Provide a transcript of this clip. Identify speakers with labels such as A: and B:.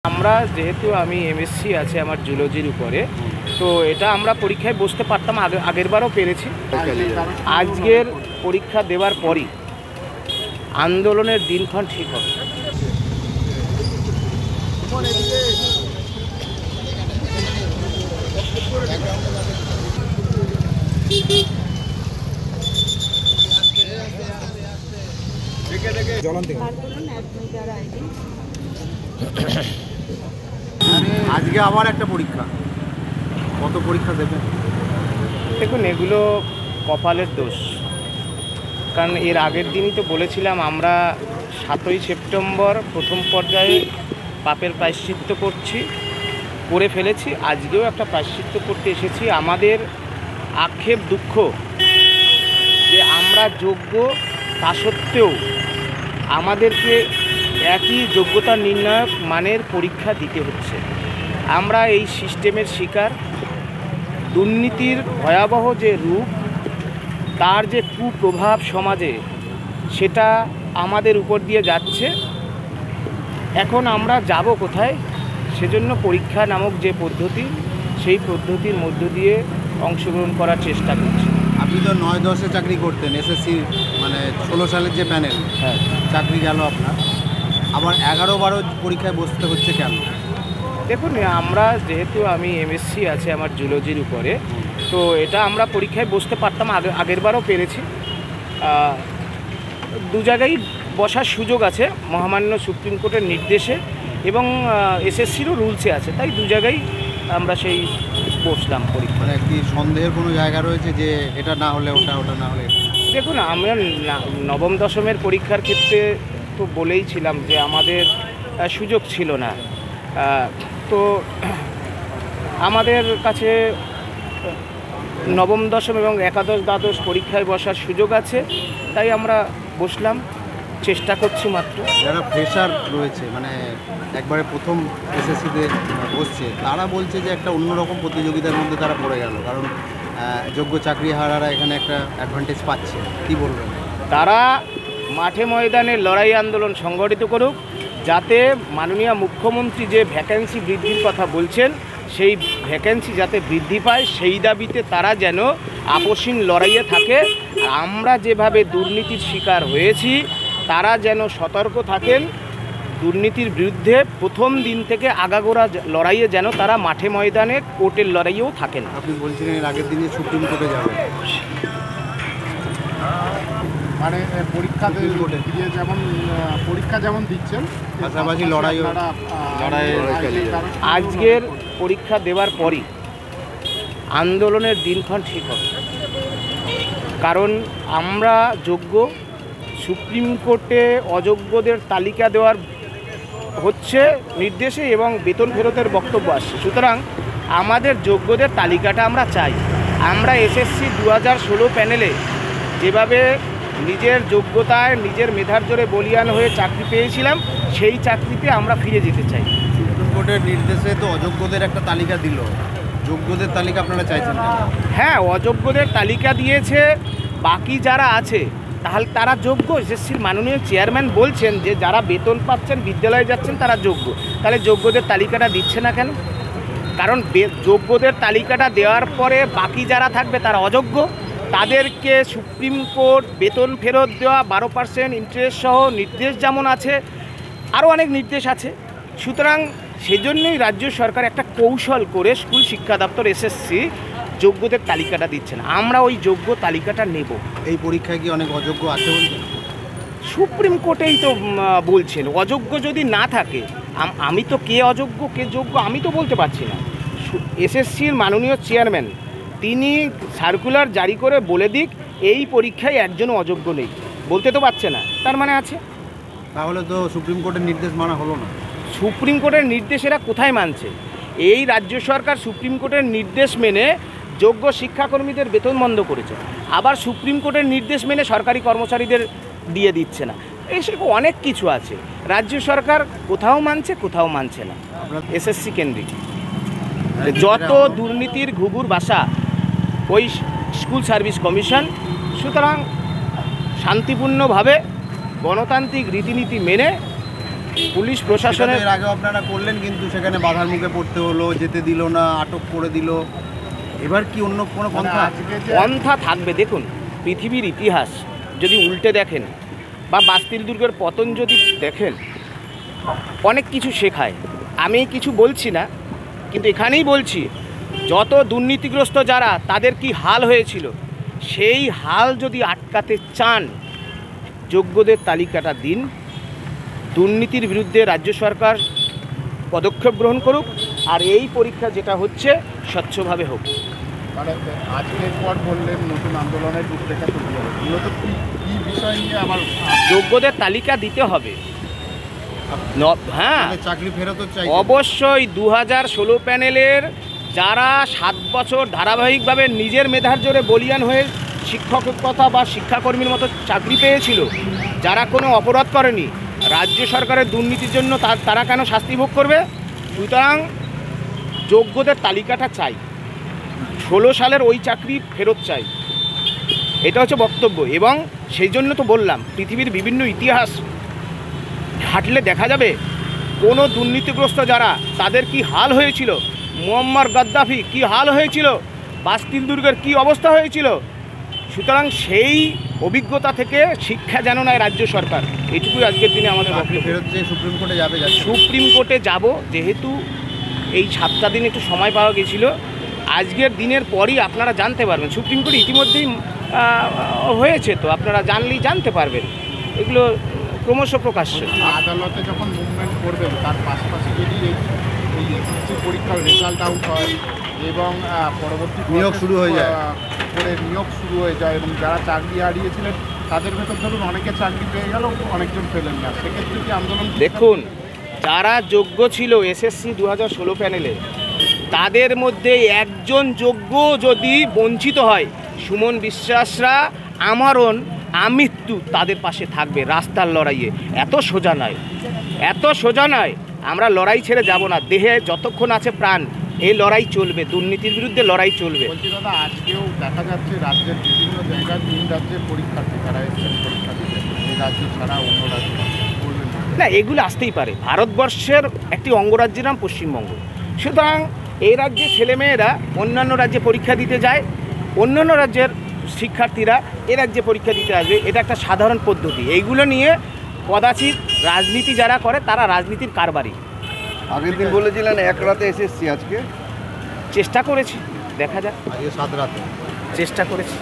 A: আমরা যেহেতু আমি এমএসসি আছে আমার জুলজির উপরে, তো এটা আমরা পরীক্ষায় বসতে পারতাম, আগেরবারও পেরেছি। আজকের পরীক্ষা দেওয়ার পরই আন্দোলনের দিনক্ষণ ঠিক হবে।
B: আজকে আবার একটা পরীক্ষা, কত পরীক্ষা দেবেন?
A: দেখুন, এগুলো কপালের দোষ, কারণ এর আগের দিনই তো বলেছিলাম আমরা 7ই সেপ্টেম্বর প্রথম পর্যায়ে পাপের প্রায়শ্চিত্ত করে ফেলেছি। আজকেও একটা প্রায়শ্চিত্ত করতে এসেছি। আমাদের আক্ষেপ দুঃখ যে আমরা যোগ্য, তা সত্ত্বেও আমাদেরকে একই যোগ্যতা নির্ণায়ক মানের পরীক্ষা দিতে হচ্ছে। আমরা এই সিস্টেমের শিকার। দুর্নীতির ভয়াবহ যে রূপ, তার যে কুপ্রভাব সমাজে, সেটা আমাদের উপর দিয়ে যাচ্ছে। এখন আমরা যাব কোথায়? সেজন্য পরীক্ষা নামক যে পদ্ধতি, সেই পদ্ধতির মধ্য দিয়ে অংশগ্রহণ করার চেষ্টা করছি।
B: আপনি তো 9-10-এ চাকরি করতেন, এসএসসি মানে 16 সালের যে প্যানেল,
A: হ্যাঁ,
B: চাকরি গেল আপনার, আবার 11-12 পরীক্ষায় বসতে হচ্ছে কেন?
A: দেখুন, আমরা যেহেতু আমি এমএসসি আছে আমার জুলজির উপরে, তো এটা আমরা পরীক্ষায় বসতে পারতাম, আগেরবারও পেরেছি। দু জায়গায় বসার সুযোগ আছে মহামান্য সুপ্রিম কোর্টের নির্দেশে, এবং এসএসসিরও রুলসে আছে, তাই দু জায়গায় আমরা সেই বসলাম পরীক্ষা।
B: মানে কি সন্দেহের কোনো জায়গা রয়েছে যে এটা না হলে ওটা, ওটা না হলে?
A: দেখুন, আমরা নবম দশমের পরীক্ষার ক্ষেত্রে তো বলেইছিলাম যে আমাদের সুযোগ ছিল না। তো আমাদের কাছে নবম দশম এবং একাদশ দ্বাদশ পরীক্ষায় বসার সুযোগ আছে, তাই আমরা বসলাম, চেষ্টা করছি মাত্র।
B: যারা ফ্রেশার রয়েছে, মানে একবারে প্রথম এসএসসিতে বসছে, তারা বলছে যে একটা অন্যরকম প্রতিযোগিতার মধ্যে তারা পড়ে গেল, কারণ যোগ্য চাকরিহারারা এখানে একটা অ্যাডভান্টেজ পাচ্ছে। কি বলবেন?
A: তারা মাঠে ময়দানে লড়াই আন্দোলন সংগঠিত করুক, যাতে মাননীয় মুখ্যমন্ত্রী যে ভ্যাকেন্সি বৃদ্ধির কথা বলছেন, সেই ভ্যাকেন্সি যাতে বৃদ্ধি পায়, সেই দাবিতে তারা যেন আপসীন লড়াইয়ে থাকে। আমরা যেভাবে দুর্নীতির শিকার হয়েছি, তারা যেন সতর্ক থাকেন। দুর্নীতির বিরুদ্ধে প্রথম দিন থেকে আগাগোড়া লড়াইয়ে যেন তারা মাঠে ময়দানে কোর্টের লড়াইয়েও থাকেন।
B: আপনি বলছিলেন এর আগের দিনে সুপ্রিম কোর্টে যাবেন,
C: মানে পরীক্ষা দিয়ে যেমন পরীক্ষা যেমন দিচ্ছেন,
B: পাশাপাশি লড়াইও।
A: আজকের পরীক্ষা দেওয়ার পরই আন্দোলনের দিনক্ষণ ঠিক হবে, কারণ আমরা যোগ্য। সুপ্রিম কোর্টে অযোগ্যদের তালিকা দেওয়ার হচ্ছে নির্দেশে, এবং বেতন ফেরতের বক্তব্য আসছে। সুতরাং আমাদের যোগ্যদের তালিকাটা আমরা চাই। আমরা এসএসসি 2016 প্যানেলে যেভাবে নিজের যোগ্যতায়, নিজের মেধার জোরে বলিয়ান হয়ে চাকরি পেয়েছিলাম, সেই চাকরিতে আমরা ফিরে যেতে চাই।
B: সুপ্রিম কোর্টের নির্দেশে তো অযোগ্যদের একটা তালিকা দিল, যোগ্যদের তালিকা আপনারা চাইছেন না?
A: হ্যাঁ, অযোগ্যদের তালিকা দিয়েছে, বাকি যারা আছে তাহলে তারা যোগ্য। এসএসসির মাননীয় চেয়ারম্যান বলছেন যে যারা বেতন পাচ্ছেন, বিদ্যালয়ে যাচ্ছেন, তারা যোগ্য। তাহলে যোগ্যদের তালিকাটা দিচ্ছে না কেন? কারণ যোগ্যদের তালিকাটা দেওয়ার পরে বাকি যারা থাকবে তারা অযোগ্য। তাদেরকে সুপ্রিম কোর্ট বেতন ফেরত দেওয়া, 12% ইন্টারেস্ট সহ নির্দেশ যেমন আছে, আরও অনেক নির্দেশ আছে। সুতরাং সেজন্যই রাজ্য সরকার একটা কৌশল করে স্কুল শিক্ষা দপ্তর এসএসসি যোগ্যদের তালিকাটা দিচ্ছে না। আমরা ওই যোগ্য তালিকাটা নেব।
B: এই পরীক্ষায় কি অনেক অযোগ্য আছে বলছেন?
A: সুপ্রিম কোর্টেই তো বলছেন, অযোগ্য যদি না থাকে, আমি তো কে অযোগ্য কে যোগ্য আমি তো বলতে পারছি না। এসএসসির মাননীয় চেয়ারম্যান তিনি সার্কুলার জারি করে বলে দিক এই পরীক্ষায় একজনও অযোগ্য নেই, বলতে তো পারছে না, তার মানে আছে।
B: তাহলে তো সুপ্রিম কোর্টের নির্দেশ মানা হলো না।
A: সুপ্রিম কোর্টের নির্দেশ এরা কোথায় মানছে? এই রাজ্য সরকার সুপ্রিম কোর্টের নির্দেশ মেনে যোগ্য শিক্ষাকর্মীদের বেতন বন্ধ করেছে, আবার সুপ্রিম কোর্টের নির্দেশ মেনে সরকারি কর্মচারীদের দিয়ে দিচ্ছে না। এসব অনেক কিছু আছে। রাজ্য সরকার কোথাও মানছে, কোথাও মানছে না। এসএসসি কেন্দ্রিক যত দুর্নীতির ঘুঘুর বাসা ওই স্কুল সার্ভিস কমিশন। সুতরাং শান্তিপূর্ণভাবে গণতান্ত্রিক রীতিনীতি মেনে পুলিশ
B: সেটা তো
A: প্রশাসনের
B: এর আগেও আপনারা করলেন, কিন্তু সেখানে বাধার মুখে পড়তে হলো, যেতে দিল না, আটক করে দিল। এবার কি অন্য কোনো
C: মানে
B: পন্থা?
C: আজকে যে
A: পন্থা থাকবে। দেখুন, পৃথিবীর ইতিহাস যদি উল্টে দেখেন বা বাস্তিল দুর্গের পতন যদি দেখেন, অনেক কিছু শেখায়। আমি কিছু বলছি না, কিন্তু এখানেই বলছি, যত দুর্নীতিগ্রস্ত যারা, তাদের কি হাল হয়েছিল, সেই হাল যদি আটকাতে চান, যোগ্যদের তালিকাটা দিন। দুর্নীতির বিরুদ্ধে রাজ্য সরকার পদক্ষেপ গ্রহণ করুক, আর এই পরীক্ষা যেটা হচ্ছে স্বচ্ছভাবে হোক।
C: মানে আজকের পর বললেন নতুন আন্দোলনের রূপরেখা তৈরি হবে, মূলত কি বিষয় নিয়ে আমার
A: যোগ্যদের তালিকা দিতে হবে। হ্যাঁ,
B: তাহলে চাকরি ফেরতও চাই।
A: অবশ্যই 2016 প্যানেলের যারা 7 বছর ধারাবাহিকভাবে নিজের মেধার জোরে বলিয়ান হয়ে শিক্ষকতা বা শিক্ষাকর্মীর মতো চাকরি পেয়েছিল, যারা কোনো অপরাধ করেনি, রাজ্য সরকারের দুর্নীতির জন্য তারা কেন শাস্তি ভোগ করবে? সুতরাং যোগ্যদের তালিকাটা চাই, 16 সালের ওই চাকরি ফেরত চাই, এটা হচ্ছে বক্তব্য। এবং সেই জন্য তো বললাম, পৃথিবীর বিভিন্ন ইতিহাস হাঁটলে দেখা যাবে কোনো দুর্নীতিগ্রস্ত যারা, তাদের কি হাল হয়েছিল, মুয়াম্মার গাদ্দাফি কি হাল হয়েছিল, বাস্তিল দুর্গের কি অবস্থা হয়েছিল। সুতরাং সেই অভিজ্ঞতা থেকে শিক্ষা যেন নেয় রাজ্য সরকার, এইটুকুই আজকের দিনে আমাদের
B: চাকরি
A: বক্তব্য।
B: ফেরত চেয়ে সুপ্রিম কোর্টে যাবে, যাচ্ছে।
A: সুপ্রিম কোর্টে যাব, যেহেতু এই 7টা দিন একটু সময় পাওয়া গেছিল, আজকের দিনের পরই আপনারা জানতে পারবেন। সুপ্রিম কোর্ট ইতিমধ্যেই হয়েছে, তো আপনারা জানলেই জানতে পারবেন, এগুলো ক্রমশ প্রকাশ্য।
C: আদালতে যখন মুভমেন্ট করবেন, তার পাশাপাশি যদি এই এসএসসি পরীক্ষার রেজাল্ট আউট হয় এবং পরবর্তী
B: নিয়োগ শুরু হয়ে যায়।
C: করে নিয়োগ শুরু হয়ে যায়, এবং যারা চাকরি হারিয়েছিলেন তাদের ভেতর ধরুন অনেকে চাকরি পেয়ে গেল, অনেকজন পেলেন না, সেক্ষেত্রে কি আন্দোলন?
A: দেখুন, যারা যোগ্য ছিল এসএসসি 2016 প্যানেলে, তাদের মধ্যে একজন যোগ্য যদি বঞ্চিত হয়, সুমন বিশ্বাসরা, আমরণ, আমৃত্যু তাদের পাশে থাকবে রাস্তার লড়াইয়ে। এত সোজা নয়, এত সোজা নয়। আমরা লড়াই ছেড়ে যাব না, দেহে যতক্ষণ আছে প্রাণ এই লড়াই চলবে, দুর্নীতির বিরুদ্ধে লড়াই চলবে।
C: বলছি দাদা, আজকেও দেখা যাচ্ছে রাজ্যের বিভিন্ন জায়গায় 3 রাজ্যের পরীক্ষার্থী তারা এসছেন পরীক্ষা দিতে, এই রাজ্য ছাড়া অন্য রাজ্য বলবেন না?
A: না, এগুলো আসতেই পারে, ভারতবর্ষের একটি অঙ্গরাজ্যের নাম পশ্চিমবঙ্গ। সুতরাং এই রাজ্যের ছেলেমেয়েরা অন্যান্য রাজ্যে পরীক্ষা দিতে যায়, অন্যান্য রাজ্যের শিক্ষার্থীরা এ রাজ্যে পরীক্ষা দিতে আসবে, এটা একটা সাধারণ পদ্ধতি। এইগুলো নিয়ে কদাচিৎ রাজনীতি যারা করে, তারা রাজনীতির কারবারি।
D: আগের দিন বলেছিলেন এক রাতে এসএসসি, আজকে
A: চেষ্টা করেছি, দেখা যাক,
B: আজকে 7 রাতে
A: চেষ্টা করেছি।